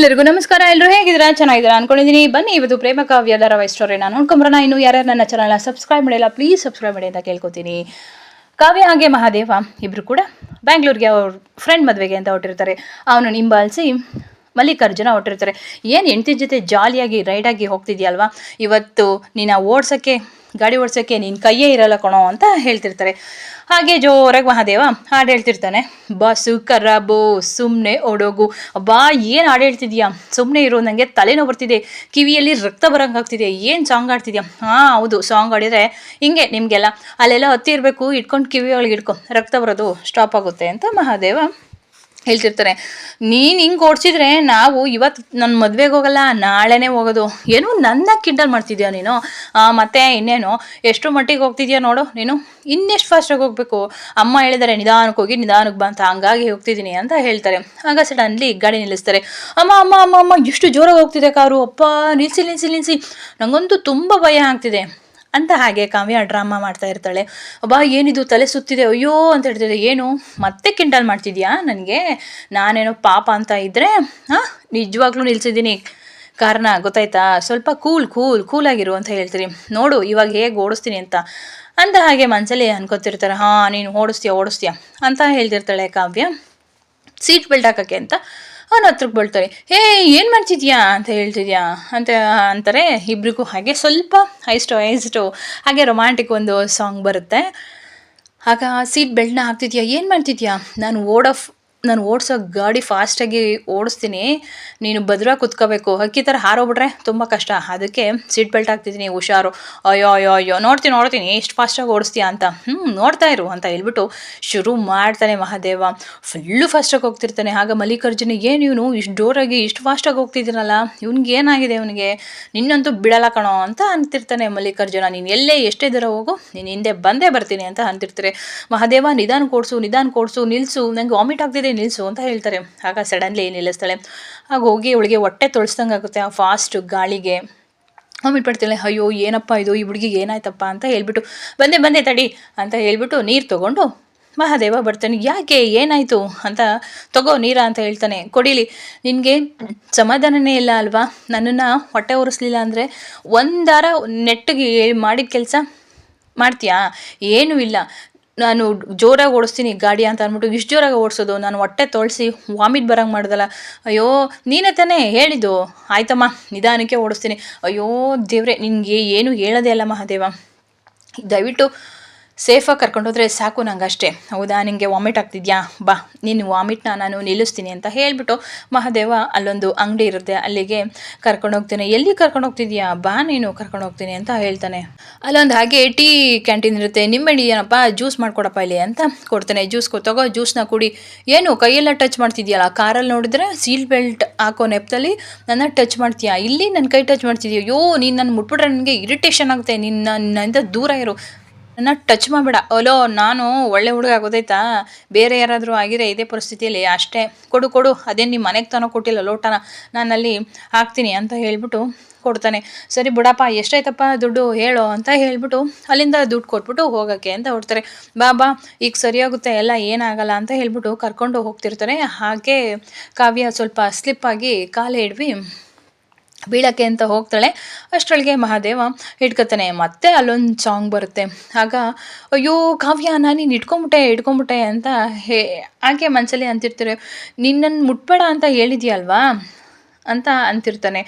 ಎಲ್ಲರಿಗೂ ನಮಸ್ಕಾರ. ಎಲ್ಲರೂ ಹೇಗಿದ್ದೀರಾ? ಚೆನ್ನಾಗಿದ್ದೀರಾ ಅನ್ಕೊಂಡಿದ್ದೀನಿ. ಬನ್ನಿ ಇವತ್ತು ಪ್ರೇಮ ಕಾವ್ಯ ಧಾರಾವಾಹಿ ಸ್ಟೋರಿನ ನೋಡ್ಕೊಂಬರೋಣ. ಇನ್ನು ಯಾರ್ಯಾರು ನನ್ನ ಚಾನಲ್ನ ಸಬ್ಸ್ಕ್ರೈಬ್ ಮಾಡಿಲ್ಲ ಪ್ಲೀಸ್ ಸಬ್ಸ್ಕ್ರೈಬ್ ಮಾಡಿ ಅಂತ ಕೇಳ್ಕೊತೀನಿ. ಕಾವ್ಯ ಹಾಗೆ ಮಹಾದೇವ ಇಬ್ರು ಕೂಡ ಬ್ಯಾಂಗ್ಳೂರ್ಗೆ ಅವ್ರ ಫ್ರೆಂಡ್ ಮದುವೆಗೆ ಅಂತ ಹೊಟ್ಟಿರ್ತಾರೆ. ಅವನು ಹಿಂಬಾಲಿಸಿ ಮಲ್ಲಿಕಾರ್ಜುನ ಹೊಟ್ಟಿರ್ತಾರೆ. ಏನು ಹೆಂಡತಿ ಜೊತೆ ಜಾಲಿಯಾಗಿ ರೈಡಾಗಿ ಹೋಗ್ತಿದ್ಯಲ್ವಾ, ಇವತ್ತು ನೀನು ಗಾಡಿ ಓಡಿಸೋಕ್ಕೆ ನಿನ್ನ ಕೈಯೇ ಇರಲ್ಲ ಕಣೋ ಅಂತ ಹೇಳ್ತಿರ್ತಾರೆ. ಹಾಗೆ ಜೋರಾಗಿ ಮಹಾದೇವ ಹಾಡು ಹೇಳ್ತಿರ್ತಾನೆ. ಬಸ್ಸು ಖರಾಬು ಸುಮ್ಮನೆ ಓಡೋಗು. ಅಬ್ಬಾ ಏನು ಹಾಡು ಹೇಳ್ತಿದ್ಯಾ, ಸುಮ್ಮನೆ ಇರೋ, ನನಗೆ ತಲೆನೋವು ಬರ್ತಿದೆ, ಕಿವಿಯಲ್ಲಿ ರಕ್ತ ಬರೋಂಗಾಗ್ತಿದೆ, ಏನು ಸಾಂಗ್ ಆಡ್ತಿದ್ಯಾ? ಹಾಂ ಹೌದು, ಸಾಂಗ್ ಆಡಿದರೆ ಹಿಂಗೆ ನಿಮಗೆಲ್ಲ ಅಲ್ಲೆಲ್ಲ ಹತ್ತಿ ಇರಬೇಕು, ಇಟ್ಕೊಂಡು ಕಿವಿ ಒಳಗೆ ಇಟ್ಕೊ, ರಕ್ತ ಬರೋದು ಸ್ಟಾಪ್ ಆಗುತ್ತೆ ಅಂತ ಮಹಾದೇವ ಹೇಳ್ತಿರ್ತಾರೆ. ನೀನು ಹಿಂಗೆ ಓಡಿಸಿದ್ರೆ ನಾವು ಇವತ್ತು ನನ್ನ ಮದುವೆಗೆ ಹೋಗಲ್ಲ, ನಾಳೆನೇ ಹೋಗೋದು. ಏನು ನನ್ನ ಕಿಂಡಲ್ ಮಾಡ್ತಿದ್ಯಾ ನೀನು? ಮತ್ತೆ ಇನ್ನೇನು ಎಷ್ಟು ಮಟ್ಟಿಗೆ ಹೋಗ್ತಿದ್ಯಾ ನೋಡು ನೀನು, ಇನ್ನೆಷ್ಟು ಫಾಸ್ಟಾಗಿ ಹೋಗಬೇಕು? ಅಮ್ಮ ಹೇಳಿದ್ದಾರೆ ನಿಧಾನಕ್ಕೆ ಹೋಗಿ ನಿಧಾನಕ್ಕೆ ಬಾ ಅಂತ, ಹಂಗಾಗಿ ಹೋಗ್ತಿದ್ದೀನಿ ಅಂತ ಹೇಳ್ತಾರೆ. ಆಗ ಸಡನ್ಲಿ ಗಾಡಿ ನಿಲ್ಲಿಸ್ತಾರೆ. ಅಮ್ಮ ಅಮ್ಮ ಅಮ್ಮ ಅಮ್ಮ ಎಷ್ಟು ಜೋರಾಗಿ ಹೋಗ್ತಿದೆ ಕಾರು, ಅಪ್ಪ ನಿಲ್ಲಿಸಿ ನಿಲ್ಲಿಸಿ ನಿಲ್ಲಿಸಿ, ನನಗಂತೂ ತುಂಬ ಭಯ ಆಗ್ತಿದೆ ಅಂತ ಹಾಗೆ ಕಾವ್ಯ ಡ್ರಾಮಾ ಮಾಡ್ತಾ ಇರ್ತಾಳೆ. ಅಬ್ಬಾ ಏನಿದು ತಲೆ ಸುತ್ತಿದೆ, ಅಯ್ಯೋ ಅಂತ ಹೇಳ್ತಿದ್ದೆ. ಏನು ಮತ್ತೆ ಕಿಂಡಲ್ ಮಾಡ್ತಿದ್ಯಾ ನನಗೆ? ನಾನೇನೋ ಪಾಪ ಅಂತ ಇದ್ದರೆ ನಿಜವಾಗ್ಲೂ ನಿಲ್ಸಿದ್ದೀನಿ ಕಾರಣ, ಗೊತ್ತಾಯ್ತಾ? ಸ್ವಲ್ಪ ಕೂಲಾಗಿರು ಅಂತ ಹೇಳ್ತೀರಿ ನೋಡು ಇವಾಗ ಹೇಗೆ ಓಡಿಸ್ತೀನಿ ಅಂತ ಹಾಗೆ ಮನಸ್ಸಲ್ಲಿ ಅನ್ಕೋತಿರ್ತಾರೆ. ಹಾಂ ನೀನು ಓಡಿಸ್ತೀಯ ಅಂತ ಹೇಳ್ತಿರ್ತಾಳೆ ಕಾವ್ಯ. ಸೀಟ್ ಬೆಲ್ಟ್ ಹಾಕೋಕ್ಕೆ ಅಂತ ಅವನ ಹತ್ರಕ್ಕೆ ಬೀಳ್ತಾರೆ. ಏನು ಮಾಡ್ತಿದ್ಯಾ ಅಂತ ಹೇಳ್ತಿದ್ಯಾ ಅಂತ ಅಂತಾರೆ. ಇಬ್ರಿಗೂ ಹಾಗೆ ಸ್ವಲ್ಪ ಐಸ್ಟು ಹಾಗೆ ರೊಮ್ಯಾಂಟಿಕ್ ಒಂದು ಸಾಂಗ್ ಬರುತ್ತೆ. ಆಗ ಸೀಟ್ ಬೆಲ್ಟ್ನ ಹಾಕ್ತಿದ್ಯಾ, ಏನು ಮಾಡ್ತಿದ್ಯಾ? ನಾನು ಓಡಿಸೋ ಗಾಡಿ ಫಾಸ್ಟಾಗಿ ಓಡಿಸ್ತೀನಿ, ನೀನು ಭದ್ರವಾಗಿ ಕುತ್ಕೋಬೇಕು, ಹಕ್ಕಿ ಥರ ಹಾರೋಗ್ಬಿಟ್ರೆ ತುಂಬ ಕಷ್ಟ, ಅದಕ್ಕೆ ಸೀಟ್ ಬೆಲ್ಟ್ ಹಾಕ್ತಿದ್ದೀನಿ, ಹುಷಾರು. ಅಯ್ಯೋ ನೋಡ್ತೀನಿ ಎಷ್ಟು ಫಾಸ್ಟಾಗಿ ಓಡಿಸ್ತೀಯಾ ಅಂತ. ನೋಡ್ತಾ ಇರು ಅಂತ ಹೇಳ್ಬಿಟ್ಟು ಶುರು ಮಾಡ್ತಾನೆ ಮಹಾದೇವ. ಫುಲ್ಲು ಫಾಸ್ಟಾಗಿ ಹೋಗ್ತಿರ್ತಾನೆ. ಆಗ ಮಲ್ಲಿಕಾರ್ಜುನ ಏನು ಇವನು ಇಷ್ಟು ಜೋರಾಗಿ ಇಷ್ಟು ಫಾಸ್ಟಾಗಿ ಹೋಗ್ತಿದ್ದೀನಲ್ಲ, ಇವ್ನಿಗೆ ಏನಾಗಿದೆ, ಇವನಿಗೆ ನಿನ್ನಂತೂ ಬಿಡಲ್ಲ ಕಣೋ ಅಂತ ಅಂತಿರ್ತಾನೆ ಮಲ್ಲಿಕಾರ್ಜುನ. ನೀನು ಎಲ್ಲೇ ಎಷ್ಟೇ ದೂರ ಹೋಗು, ನೀನು ಹಿಂದೆ ಬಂದೇ ಬರ್ತೀನಿ ಅಂತ ಅಂತಿರ್ತಾರೆ. ಮಹಾದೇವ ನಿಧಾನ ಕೊಡಿಸು ನಿಲ್ಲಿಸು, ನನಗೆ ವಾಮಿಟ್ ಆಗ್ತಿದೆ ನಿಲ್ಲಿಸು ಅಂತ ಹೇಳ್ತಾರೆ. ಆಗ ಸಡನ್ಲಿ ನಿಲ್ಲಿಸ್ತಾಳೆ. ಆಗ ಹೋಗಿ ಅವಳಿಗೆ ಹೊಟ್ಟೆ ತೊಳ್ಸ್ದಂಗೆ ಆಗುತ್ತೆ ಆ ಫಾಸ್ಟ್ ಗಾಳಿಗೆ. ವಾಮಿಟ್ ಪಡ್ತಾಳೆ. ಅಯ್ಯೋ ಏನಪ್ಪ ಇದು, ಈ ಹುಡುಗಿಗೆ ಏನಾಯ್ತಪ್ಪ ಅಂತ ಹೇಳ್ಬಿಟ್ಟು ಬಂದೆ ತಡಿ ಅಂತ ಹೇಳ್ಬಿಟ್ಟು ನೀರು ತೊಗೊಂಡು ಮಹಾದೇವ ಬರ್ತಾನೆ. ಯಾಕೆ ಏನಾಯಿತು ಅಂತ, ತಗೋ ನೀರ ಅಂತ ಹೇಳ್ತಾನೆ. ಕೊಡಿಲಿ, ನಿನಗೆ ಸಮಾಧಾನನೇ ಇಲ್ಲ ಅಲ್ವಾ? ನನ್ನನ್ನು ಹೊಟ್ಟೆ ಉರಿಸ್ಲಿಲ್ಲ ಅಂದರೆ ಒಂದಾರ ನೆಟ್ಟಿಗೆ ಮಾಡಿದ ಕೆಲಸ ಮಾಡ್ತೀಯಾ? ಏನೂ ಇಲ್ಲ, ನಾನು ಜೋರಾಗಿ ಓಡಿಸ್ತೀನಿ ಗಾಡಿ ಅಂತ ಅಂದ್ಬಿಟ್ಟು ಇಷ್ಟು ಜೋರಾಗಿ ಓಡಿಸೋದು, ನಾನು ಹೊಟ್ಟೆ ತೊಳಿಸಿ ವಾಮಿಟ್ ಬರೋಂಗೆ ಮಾಡ್ದಲ್ಲ. ಅಯ್ಯೋ ನೀನೇ ತಾನೇ ಹೇಳಿದ್ದು, ಆಯ್ತಮ್ಮ ನಿಧಾನಕ್ಕೆ ಓಡಿಸ್ತೀನಿ. ಅಯ್ಯೋ ದೇವ್ರೆ, ನಿನಗೆ ಏನೂ ಹೇಳೋದೇ ಅಲ್ಲ ಮಹಾದೇವ, ದಯವಿಟ್ಟು ಸೇಫಾಗಿ ಕರ್ಕೊಂಡೋದ್ರೆ ಸಾಕು ನಂಗೆ ಅಷ್ಟೇ. ಹೌದಾ, ನಿನಗೆ ವಾಮಿಟ್ ಆಗ್ತಿದ್ಯಾ? ಬಾ ನೀನು ವಾಮಿಟ್ನ ನಾನು ನಿಲ್ಲಿಸ್ತೀನಿ ಅಂತ ಹೇಳಿಬಿಟ್ಟು ಮಹಾದೇವ ಅಲ್ಲೊಂದು ಅಂಗಡಿ ಇರುತ್ತೆ, ಅಲ್ಲಿಗೆ ಕರ್ಕೊಂಡೋಗ್ತಾನೆ. ಎಲ್ಲಿ ಕರ್ಕೊಂಡೋಗ್ತಿದ್ಯಾ? ಬಾ ನೀನು ಕರ್ಕೊಂಡೋಗ್ತೀನಿ ಅಂತ ಹೇಳ್ತಾನೆ. ಅಲ್ಲೊಂದು ಹಾಗೆ ಟೀ ಕ್ಯಾಂಟೀನ್ ಇರುತ್ತೆ. ನಿಂಬೆಹಣ್ಣು ಏನಪ್ಪ, ಜ್ಯೂಸ್ ಮಾಡ್ಕೊಡಪ್ಪ ಇಲ್ಲಿ ಅಂತ ಕೊಡ್ತಾನೆ. ತಗೋ ಜ್ಯೂಸ್ನ ಕುಡಿ. ಏನು ಕೈಯೆಲ್ಲ ಟಚ್ ಮಾಡ್ತಿದ್ಯಲ್ಲ, ಕಾರಲ್ಲಿ ನೋಡಿದ್ರೆ ಸೀಟ್ ಬೆಲ್ಟ್ ಹಾಕೋ ನೆಪದಲ್ಲಿ ನನ್ನ ಟಚ್ ಮಾಡ್ತೀಯಾ, ಇಲ್ಲಿ ನನ್ನ ಕೈ ಟಚ್ ಮಾಡ್ತಿದ್ಯಾ? ಅಯ್ಯೋ ನೀನು ನನ್ನ ಮುಟ್ಬಿಟ್ರೆ ನನಗೆ ಇರಿಟೇಷನ್ ಆಗುತ್ತೆ, ನನ್ನಿಂದ ದೂರ ಇರು, ನನ್ನ ಟಚ್ ಮಾಡಬೇಡ. ಅಲೋ ನಾನು ಒಳ್ಳೆ ಹುಡುಗ ಗೊತ್ತಾಯ್ತಾ? ಬೇರೆ ಯಾರಾದರೂ ಆಗಿರೋ ಇದೇ ಪರಿಸ್ಥಿತಿಯಲ್ಲಿ ಅಷ್ಟೇ, ಕೊಡು ಅದೇನು ನಿಮ್ಮ ಮನೆಗೆ ತಾನೋ ಕೊಟ್ಟಿಲ್ಲ ಲೋಟನ, ನಾನಲ್ಲಿ ಹಾಕ್ತೀನಿ ಅಂತ ಹೇಳ್ಬಿಟ್ಟು ಕೊಡ್ತಾನೆ. ಸರಿ ಬಿಡಪ್ಪ, ಎಷ್ಟಾಯ್ತಪ್ಪ ದುಡ್ಡು ಹೇಳೋ ಅಂತ ಹೇಳ್ಬಿಟ್ಟು ಅಲ್ಲಿಂದ ದುಡ್ಡು ಕೊಟ್ಬಿಟ್ಟು ಹೋಗೋಕ್ಕೆ ಅಂತ ಹೊಡ್ತಾರೆ. ಬಾ ಈಗ ಸರಿಯಾಗುತ್ತೆ ಎಲ್ಲ, ಏನಾಗಲ್ಲ ಅಂತ ಹೇಳ್ಬಿಟ್ಟು ಕರ್ಕೊಂಡು ಹೋಗ್ತಿರ್ತಾರೆ. ಹಾಗೆ ಕಾವ್ಯ ಸ್ವಲ್ಪ ಸ್ಲಿಪ್ಪಾಗಿ ಕಾಲೇ ಹಿಡ್ವಿ ಬೀಳಕ್ಕೆ ಅಂತ ಹೋಗ್ತಾಳೆ. ಅಷ್ಟರೊಳಗೆ ಮಹಾದೇವ ಹಿಡ್ಕೊತಾನೆ. ಮತ್ತೆ ಅಲ್ಲೊಂದು ಸಾಂಗ್ ಬರುತ್ತೆ. ಆಗ ಅಯ್ಯೋ ಕಾವ್ಯ, ನಾನು ಇಟ್ಕೊಂಬಿಟ್ಟೆ ಅಂತ ಹಾಗೆ ಮನಸ್ಸಲ್ಲಿ ಅಂತಿರ್ತಾರೆ. ನಿನ್ನನ್ನು ಮುಟ್ಬೇಡ ಅಂತ ಹೇಳಿದ್ಯಲ್ವಾ ಅಂತ ಅಂತಿರ್ತಾನೆ.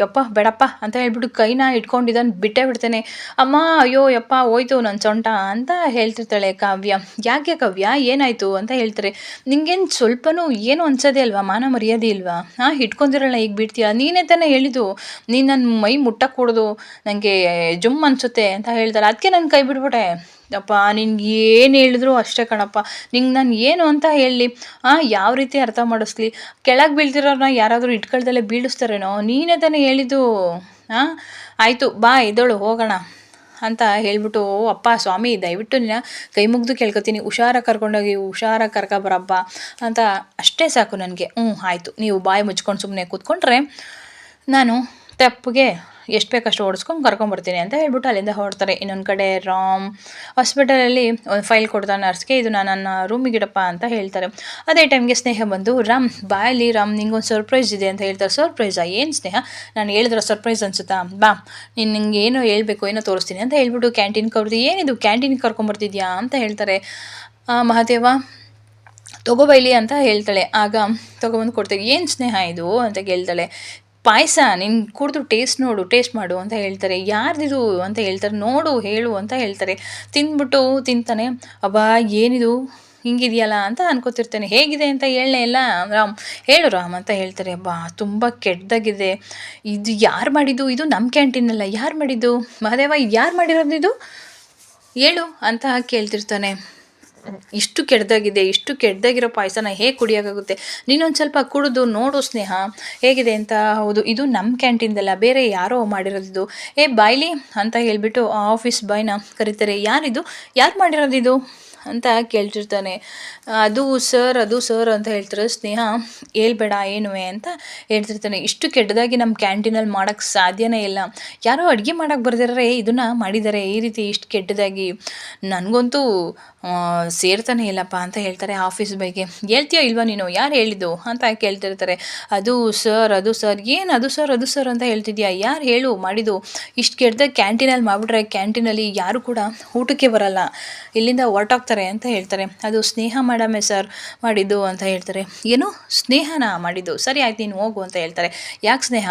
ಯಪ್ಪ ಬೇಡಪ್ಪ ಅಂತ ಹೇಳ್ಬಿಟ್ಟು ಕೈನ ಇಟ್ಕೊಂಡಿದ್ದಾನೆ, ಬಿಟ್ಟೇ ಬಿಡ್ತಾನೆ. ಅಮ್ಮ ಅಯ್ಯೋ ಯಪ್ಪ ಹೋಯ್ತು ನನ್ನ ಸೊಂಟ ಅಂತ ಹೇಳ್ತಿರ್ತಾಳೆ ಕಾವ್ಯ. ಯಾಕೆ ಕಾವ್ಯ ಏನಾಯಿತು ಅಂತ ಹೇಳ್ತಾರೆ. ನಿಂಗೇನು ಸ್ವಲ್ಪನೂ ಏನು ಅನ್ಸೋದೇ ಅಲ್ವಾ, ಮಾನ ಮರ್ಯಾದೆ ಇಲ್ವಾ? ಇಟ್ಕೊಂಡಿರಲ್ಲ ಈಗ ಬಿಡ್ತೀಯ? ನೀನೇ ತಾನೇ ಹೇಳಿದ್ದು ನೀನು ನನ್ನ ಮೈ ಮುಟ್ಟಕ್ಕೆ ಕೊಡೋದು ನನಗೆ ಜುಮ್ ಅನಿಸುತ್ತೆ ಅಂತ ಹೇಳ್ತಾರೆ. ಅದಕ್ಕೆ ನನ್ನ ಕೈ ಬಿಡ್ಬಿಟ್ಟೆ. ಅಪ್ಪ ನಿನ್ಗೆ ಏನು ಹೇಳಿದ್ರು ಅಷ್ಟೇ ಕಣಪ್ಪ, ನಿಂಗೆ ನಾನು ಏನು ಅಂತ ಹೇಳಲಿ? ಯಾವ ರೀತಿ ಅರ್ಥ ಮಾಡಿಸ್ಲಿ? ಕೆಳಗೆ ಬೀಳ್ತಿರೋರನ್ನ ಯಾರಾದರೂ ಇಟ್ಕೊಳ್ದಲ್ಲೇ ಬೀಳಿಸ್ತಾರೇನೋ? ನೀನೇ ತಾನೇ ಹೇಳಿದ್ದು. ಆಯಿತು ಬಾ ಎದ್ದೇಳು ಹೋಗೋಣ ಅಂತ ಹೇಳ್ಬಿಟ್ಟು, ಅಪ್ಪ ಸ್ವಾಮಿ ದಯವಿಟ್ಟು ನಿನ್ನ ಕೈ ಮುಗಿದು ಕೇಳ್ಕೊತೀನಿ, ಹುಷಾರಾಗಿ ಕರ್ಕೊಬರಪ್ಪ ಅಂತ ಅಷ್ಟೇ ಸಾಕು ನನಗೆ. ಆಯಿತು, ನೀವು ಬಾಯಿ ಮುಚ್ಕೊಂಡು ಸುಮ್ಮನೆ ಕೂತ್ಕೊಂಡ್ರೆ ನಾನು ತೆಪ್ಪಗೆ ಎಷ್ಟು ಬೇಕಷ್ಟು ಓಡಿಸ್ಕೊಂಡು ಕರ್ಕೊಂಬರ್ತೀನಿ ಅಂತ ಹೇಳ್ಬಿಟ್ಟು ಅಲ್ಲಿಂದ ಹೊರಡ್ತಾರೆ. ಇನ್ನೊಂದು ಕಡೆ ರಾಮ್ ಹಾಸ್ಪಿಟಲಲ್ಲಿ ಒಂದು ಫೈಲ್ ಕೊಡ್ತಾನೆ ನರ್ಸ್ಗೆ, ಇದು ನಾನು ನನ್ನ ರೂಮಿಗಿಡಪ್ಪ ಅಂತ ಹೇಳ್ತಾರೆ. ಅದೇ ಟೈಮ್ಗೆ ಸ್ನೇಹ ಬಂದು, ರಾಮ್ ಬಾಯಲ್ಲಿ ರಾಮ್ ನಿಂಗೊಂದು ಸರ್ಪ್ರೈಸ್ ಇದೆ ಅಂತ ಹೇಳ್ತಾರೆ. ಸರ್ಪ್ರೈಸಾ? ಏನು ಸ್ನೇಹ, ನಾನು ಹೇಳಿದ್ರೆ ಸರ್ಪ್ರೈಸ್ ಅನ್ಸುತ್ತಾ? ಬಾ ನಿಂಗೆ ಏನೋ ಹೇಳ್ಬೇಕು, ಏನೋ ತೋರಿಸ್ತೀನಿ ಅಂತ ಹೇಳ್ಬಿಟ್ಟು ಕ್ಯಾಂಟೀನ್ಗೆ ಕರ್ದು, ಏನಿದು ಕ್ಯಾಂಟೀನ್ಗೆ ಕರ್ಕೊಂಬರ್ತಿದ್ಯಾ ಅಂತ ಹೇಳ್ತಾರೆ. ಮಹಾದೇವ ತೊಗೊಬೈಲಿ ಅಂತ ಹೇಳ್ತಾಳೆ. ಆಗ ತೊಗೊಬಂದು ಕೊಡ್ತೀವಿ. ಏನು ಸ್ನೇಹ ಇದು ಅಂತ ಕೇಳ್ತಾಳೆ. ಪಾಯಸ ನೀನು ಕುಡಿದು ಟೇಸ್ಟ್ ಮಾಡು ಅಂತ ಹೇಳ್ತಾರೆ. ಯಾರ್ದಿದು ಅಂತ ಹೇಳ್ತಾರೆ. ನೋಡು ಹೇಳು ಅಂತ ಹೇಳ್ತಾರೆ. ತಿಂದ್ಬಿಟ್ಟು ತಿಂತಾನೆ. ಅಬ್ಬಾ ಏನಿದು ಹಿಂಗಿದೆಯಲ್ಲ ಅಂತ ಅನ್ಕೋತಿರ್ತಾನೆ. ಹೇಗಿದೆ ಅಂತ ಹೇಳಲೇ ಇಲ್ಲ ರಾಮ್, ಹೇಳು ರಾಮ್ ಅಂತ ಹೇಳ್ತಾರೆ. ಅಬ್ಬಾ ತುಂಬ ಕೆಟ್ಟದಾಗಿದೆ, ಇದು ಯಾರು ಮಾಡಿದ್ದು? ಇದು ನಮ್ಮ ಕ್ಯಾಂಟೀನಲ್ಲ, ಯಾರು ಮಾಡಿದ್ದು? ಮಹಾದೇವ ಇದು ಯಾರು ಮಾಡಿರೋದು ಇದು ಹೇಳು ಅಂತ ಕೇಳ್ತಿರ್ತಾನೆ. ಇಷ್ಟು ಕೆಟ್ಟದಾಗಿರೋ ಪಾಯಸನ ಹೇಗೆ ಕುಡಿಯೋಕ್ಕಾಗುತ್ತೆ? ನೀನೊಂದು ಸ್ವಲ್ಪ ಕುಡಿದು ನೋಡು ಸ್ನೇಹ ಹೇಗಿದೆ ಅಂತ. ಹೌದು ಇದು ನಮ್ಮ ಕ್ಯಾಂಟೀನ್ದಲ್ಲ, ಬೇರೆ ಯಾರೋ ಮಾಡಿರೋದಿದು. ಬಾಯ್ಲಿ ಅಂತ ಹೇಳ್ಬಿಟ್ಟು ಆಫೀಸ್ ಬಾಯ್ನ ಕರೀತಾರೆ. ಯಾರು ಮಾಡಿರೋದಿದು ಅಂತ ಕೇಳ್ತಿರ್ತಾನೆ. ಅದು ಸರ್ ಅಂತ ಹೇಳ್ತಾರೆ. ಸ್ನೇಹ ಹೇಳ್ಬೇಡ ಏನುವೆ ಅಂತ ಹೇಳ್ತಿರ್ತಾನೆ. ಇಷ್ಟು ಕೆಟ್ಟದಾಗಿ ನಮ್ಮ ಕ್ಯಾಂಟೀನಲ್ಲಿ ಮಾಡೋಕ್ಕೆ ಸಾಧ್ಯನೇ ಇಲ್ಲ. ಯಾರೋ ಅಡುಗೆ ಮಾಡೋಕ್ಕೆ ಬರ್ದಿರೋರೆ ಇದನ್ನು ಮಾಡಿದ್ದಾರೆ ಈ ರೀತಿ ಇಷ್ಟು ಕೆಟ್ಟದಾಗಿ. ನನಗಂತೂ ಸೇರ್ತಾನೆ ಇಲ್ಲಪ್ಪ ಅಂತ ಹೇಳ್ತಾರೆ ಆಫೀಸ್ ಬಗ್ಗೆ. ಹೇಳ್ತೀಯೋ ಇಲ್ವಾ ನೀನು, ಯಾರು ಹೇಳಿದ್ದು ಅಂತ ಕೇಳ್ತಿರ್ತಾರೆ. ಅದು ಸರ್ ಏನು ಅದು ಸರ್ ಅಂತ ಹೇಳ್ತಿದ್ಯಾ? ಯಾರು ಹೇಳು ಮಾಡಿದ್ದು? ಇಷ್ಟು ಕೆಟ್ಟದಾಗ ಕ್ಯಾಂಟೀನಲ್ಲಿ ಮಾಡಿಬಿಟ್ರೆ ಕ್ಯಾಂಟೀನಲ್ಲಿ ಯಾರು ಕೂಡ ಊಟಕ್ಕೆ ಬರಲ್ಲ, ಇಲ್ಲಿಂದ ಹೊರಟೋಗ್ತಾರೆ ಅಂತ ಹೇಳ್ತಾರೆ. ಅದು ಸ್ನೇಹ ಮೇಡಮೇ ಸರ್ ಮಾಡಿದ್ದು ಅಂತ ಹೇಳ್ತಾರೆ. ಏನು ಸ್ನೇಹನ ಮಾಡಿದ್ದು? ಸರಿ ಆಯ್ತು ನೀನು ಹೋಗು ಅಂತ ಹೇಳ್ತಾರೆ. ಯಾಕೆ ಸ್ನೇಹ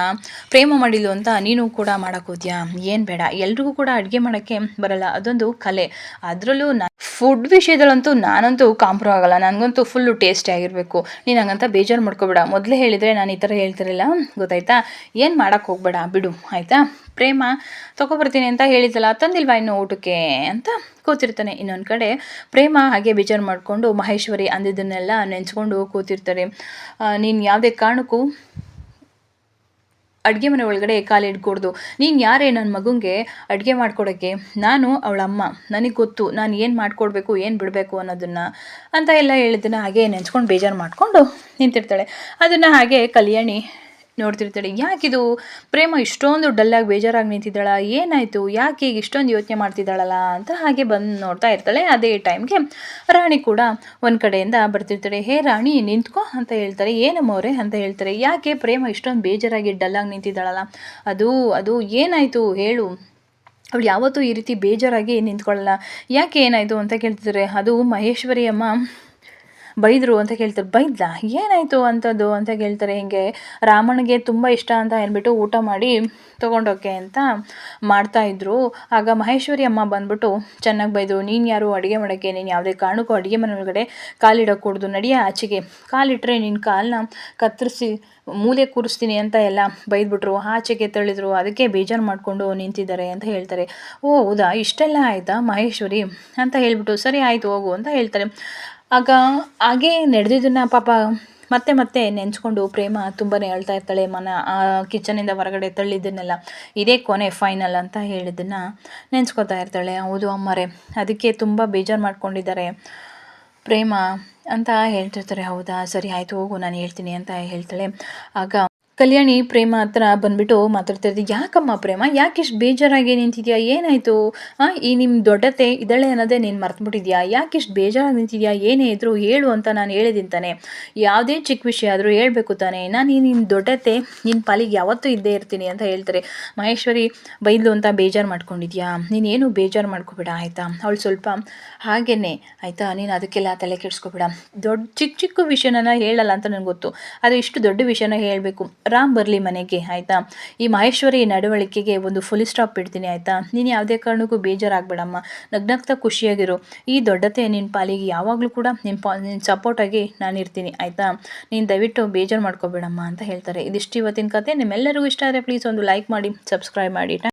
ಪ್ರೇಮ ಮಾಡಿದ್ದು ಅಂತ ನೀನು ಕೂಡ ಮಾಡೋಕ್ಕೆ ಹೋದ್ಯಾ? ಏನು ಬೇಡ, ಎಲ್ರಿಗೂ ಕೂಡ ಅಡುಗೆ ಮಾಡೋಕ್ಕೆ ಬರಲ್ಲ, ಅದೊಂದು ಕಲೆ. ಅದರಲ್ಲೂ ಫುಡ್ ವಿಷಯದಲ್ಲಂತೂ ನಾನಂತೂ ಕಾಂಪ್ರೋ ಆಗಲ್ಲ, ನನಗಂತೂ ಫುಲ್ಲು ಟೇಸ್ಟಿ ಆಗಿರಬೇಕು. ನೀನು ಹಂಗಂತ ಬೇಜಾರು ಮಾಡ್ಕೊಬೇಡ, ಮೊದಲೇ ಹೇಳಿದರೆ ನಾನು ಈ ಥರ ಹೇಳ್ತಿರಲಿಲ್ಲ ಗೊತ್ತಾಯ್ತಾ? ಏನು ಮಾಡೋಕ್ಕೆ ಹೋಗ್ಬೇಡ ಬಿಡು ಆಯಿತಾ? ಪ್ರೇಮ ತೊಗೊಬರ್ತೀನಿ ಅಂತ ಹೇಳಿದ್ದಲ್ಲ, ತಂದಿಲ್ವಾ ಇನ್ನು ಊಟಕ್ಕೆ ಅಂತ ಕೂತಿರ್ತಾನೆ. ಇನ್ನೊಂದು ಕಡೆ ಪ್ರೇಮ ಹಾಗೆ ಬೇಜಾರು ಮಾಡಿಕೊಂಡು ಮಹೇಶ್ವರಿ ಅಂದಿದ್ದನ್ನೆಲ್ಲ ನೆನೆಸ್ಕೊಂಡು ಕೂತಿರ್ತಾರೆ. ನೀನು ಯಾವುದೇ ಕಾರಣಕ್ಕೂ ಅಡುಗೆ ಮನೆ ಒಳಗಡೆ ಕಾಲಿಡ್ಕೊಡ್ದು. ನೀನು ಯಾರೇ ನನ್ನ ಮಗುಂಗೆ ಅಡುಗೆ ಮಾಡ್ಕೊಡೋಕ್ಕೆ? ನಾನು ಅವಳಮ್ಮ, ನನಗೆ ಗೊತ್ತು ನಾನು ಏನು ಮಾಡಿಕೊಡ್ಬೇಕು ಏನು ಬಿಡಬೇಕು ಅನ್ನೋದನ್ನು ಅಂತ ಎಲ್ಲ ಹೇಳಿದ್ದನ್ನು ಹಾಗೆ ನೆನೆಸ್ಕೊಂಡು ಬೇಜಾರು ಮಾಡಿಕೊಂಡು ನಿಂತಿರ್ತಾಳೆ. ಅದನ್ನು ಹಾಗೆ ಕಲ್ಯಾಣಿ ನೋಡ್ತಿರ್ತಾಳೆ. ಯಾಕಿದು ಪ್ರೇಮ ಇಷ್ಟೊಂದು ಡಲ್ಲಾಗಿ ಬೇಜಾರಾಗಿ ನಿಂತಿದ್ದಾಳ, ಏನಾಯಿತು, ಯಾಕೆ ಈಗ ಇಷ್ಟೊಂದು ಯೋಚನೆ ಮಾಡ್ತಿದ್ದಾಳಲ್ಲ ಅಂತ ಹಾಗೆ ಬಂದು ನೋಡ್ತಾ ಇರ್ತಾಳೆ. ಅದೇ ಟೈಮ್ಗೆ ರಾಣಿ ಕೂಡ ಒಂದು ಕಡೆಯಿಂದ ಬರ್ತಿರ್ತಾಳೆ. ಹೇ ರಾಣಿ ನಿಂತ್ಕೋ ಅಂತ ಹೇಳ್ತಾರೆ. ಏನಮ್ಮವ್ರೆ ಅಂತ ಹೇಳ್ತಾರೆ. ಯಾಕೆ ಪ್ರೇಮ ಇಷ್ಟೊಂದು ಬೇಜಾರಾಗಿ ಡಲ್ಲಾಗಿ ನಿಂತಿದ್ದಾಳಲ್ಲ, ಅದು ಏನಾಯಿತು ಹೇಳು? ಅವಳು ಯಾವತ್ತೂ ಈ ರೀತಿ ಬೇಜಾರಾಗಿ ನಿಂತ್ಕೊಳ್ಳಲ್ಲ, ಯಾಕೆ ಏನಾಯಿತು ಅಂತ ಕೇಳ್ತಿದ್ದಾರೆ. ಅದು ಮಹೇಶ್ವರಿ ಅಮ್ಮ ಬೈದರು ಅಂತ ಕೇಳ್ತಾರೆ. ಬೈದ್ಲಾ? ಏನಾಯಿತು ಅಂಥದ್ದು ಅಂತ ಕೇಳ್ತಾರೆ. ಹಿಂಗೆ ರಾಮನಿಗೆ ತುಂಬ ಇಷ್ಟ ಅಂತ ಹೇಳ್ಬಿಟ್ಟು ಊಟ ಮಾಡಿ ತೊಗೊಂಡೋಕೆ ಅಂತ ಮಾಡ್ತಾಯಿದ್ರು. ಆಗ ಮಹೇಶ್ವರಿ ಅಮ್ಮ ಬಂದ್ಬಿಟ್ಟು ಚೆನ್ನಾಗಿ ಬೈದರು. ನೀನು ಯಾರು ಅಡುಗೆ ಮಾಡೋಕ್ಕೆ? ನೀನು ಯಾವುದೇ ಕಾರಣಕ್ಕೂ ಅಡುಗೆ ಮನೆ ಒಳಗಡೆ ಕಾಲಿಡೋಕ್ಕೂಡ್ದು, ನಡಿಯ ಆಚೆಗೆ, ಕಾಲಿಟ್ಟರೆ ನಿನ್ನ ಕಾಲನ್ನ ಕತ್ತರಿಸಿ ಮೂಲೆ ಕೂರಿಸ್ತೀನಿ ಅಂತ ಎಲ್ಲ ಬೈದ್ಬಿಟ್ರು, ಆಚೆಗೆ ತಳ್ಳಿದ್ರು. ಅದಕ್ಕೆ ಬೇಜಾರು ಮಾಡಿಕೊಂಡು ನಿಂತಿದ್ದಾರೆ ಅಂತ ಹೇಳ್ತಾರೆ. ಓ ಹೌದಾ, ಇಷ್ಟೆಲ್ಲ ಆಯಿತಾ ಮಹೇಶ್ವರಿ ಅಂತ ಹೇಳ್ಬಿಟ್ಟು ಸರಿ ಆಯಿತು ಹೋಗು ಅಂತ ಹೇಳ್ತಾರೆ. ಆಗ ಹಾಗೇ ನಡೆದಿದ್ದನ್ನು ಪಾಪ ಮತ್ತೆ ನೆನೆಸ್ಕೊಂಡು ಪ್ರೇಮ ತುಂಬಾ ಅಳ್ತಾ ಇರ್ತಾಳೆ. ಕಿಚನಿಂದ ಹೊರಗಡೆ ತಳ್ಳಿದ್ದನ್ನೆಲ್ಲ ಇದೇ ಕೊನೆ ಫೈನಲ್ ಅಂತ ಹೇಳಿದ್ದನ್ನು ನೆನೆಸ್ಕೊತಾ ಇರ್ತಾಳೆ. ಹೌದು ಅಮ್ಮರೇ, ಅದಕ್ಕೆ ತುಂಬ ಬೇಜಾರು ಮಾಡ್ಕೊಂಡಿದ್ದಾರೆ ಪ್ರೇಮ ಅಂತ ಹೇಳ್ತಿರ್ತಾರೆ. ಹೌದಾ, ಸರಿ ಆಯಿತು ಹೋಗು ನಾನು ಹೇಳ್ತೀನಿ ಅಂತ ಹೇಳ್ತಾಳೆ. ಆಗ ಕಲ್ಯಾಣಿ ಪ್ರೇಮ ಹತ್ರ ಬಂದುಬಿಟ್ಟು ಮಾತಾಡ್ತಿರ್ತೀವಿ. ಯಾಕಮ್ಮ ಪ್ರೇಮ, ಯಾಕೆ ಇಷ್ಟು ಬೇಜಾರಾಗಿ ನಿಂತಿದ್ಯಾ? ಏನಾಯಿತು? ಈ ನಿಮ್ಮ ದೊಡ್ಡತೆ ಇದ್ದಾಳೆ ಅನ್ನೋದೇ ನೀನು ಮರ್ತುಬಿಟ್ಟಿದ್ಯಾ? ಯಾಕೆ ಇಷ್ಟು ಬೇಜಾರಾಗಿ ನಿಂತಿದ್ಯಾ? ಏನೇ ಇದ್ದರೂ ಹೇಳು ಅಂತ ನಾನು ಹೇಳಿದ್ದೀನಿ ತಾನೆ. ಯಾವುದೇ ಚಿಕ್ಕ ವಿಷಯ ಆದರೂ ಹೇಳಬೇಕು ತಾನೆ. ನಾನು ನಿನ್ನ ದೊಡ್ಡತೆ ನಿನ್ನ ಪಾಲಿಗೆ ಯಾವತ್ತೂ ಇದ್ದೇ ಇರ್ತೀನಿ ಅಂತ ಹೇಳ್ತಾರೆ. ಮಹೇಶ್ವರಿ ಬೈದ್ಲು ಅಂತ ಬೇಜಾರು ಮಾಡ್ಕೊಂಡಿದ್ಯಾ? ನೀನೇನು ಬೇಜಾರು ಮಾಡ್ಕೋಬೇಡ ಆಯಿತಾ? ಅವಳು ಸ್ವಲ್ಪ ಹಾಗೇನೆ ಆಯಿತಾ, ನೀನು ಅದಕ್ಕೆಲ್ಲ ತಲೆ ಕೆಡಿಸ್ಕೋಬೇಡ. ಚಿಕ್ಕ ವಿಷಯನ ಹೇಳಲ್ಲ ಅಂತ ನನಗೆ ಗೊತ್ತು, ಅದು ಇಷ್ಟು ದೊಡ್ಡ ವಿಷಯನ ಹೇಳಬೇಕು. ರಾಮ್ ಬರಲಿ ಮನೆಗೆ ಆಯಿತಾ? ಈ ಮಹೇಶ್ವರಿ ನಡವಳಿಕೆಗೆ ಒಂದು ಫುಲ್ ಸ್ಟಾಪ್ ಇಡ್ತೀನಿ ಆಯಿತಾ? ನೀನು ಯಾವುದೇ ಕಾರಣಕ್ಕೂ ಬೇಜಾರಾಗಬೇಡಮ್ಮ, ನಗ್ನಗ್ತಾ ಖುಷಿಯಾಗಿರು. ಈ ದೊಡ್ಡತೆ ನಿನ್ನ ಪಾಲಿಗೆ ಯಾವಾಗಲೂ ಕೂಡ ನಿನ್ನ ಸಪೋರ್ಟಾಗಿ ನಾನು ಇರ್ತೀನಿ ಆಯಿತಾ? ನೀನು ದಯವಿಟ್ಟು ಬೇಜಾರು ಮಾಡ್ಕೋಬೇಡಮ್ಮ ಅಂತ ಹೇಳ್ತಾರೆ. ಇದಿಷ್ಟು ಇವತ್ತಿನ ಕತೆ. ನಿಮ್ಮೆಲ್ಲರಿಗೂ ಇಷ್ಟ ಆದರೆ ಪ್ಲೀಸ್ ಒಂದು ಲೈಕ್ ಮಾಡಿ, ಸಬ್ಸ್ಕ್ರೈಬ್ ಮಾಡಿ.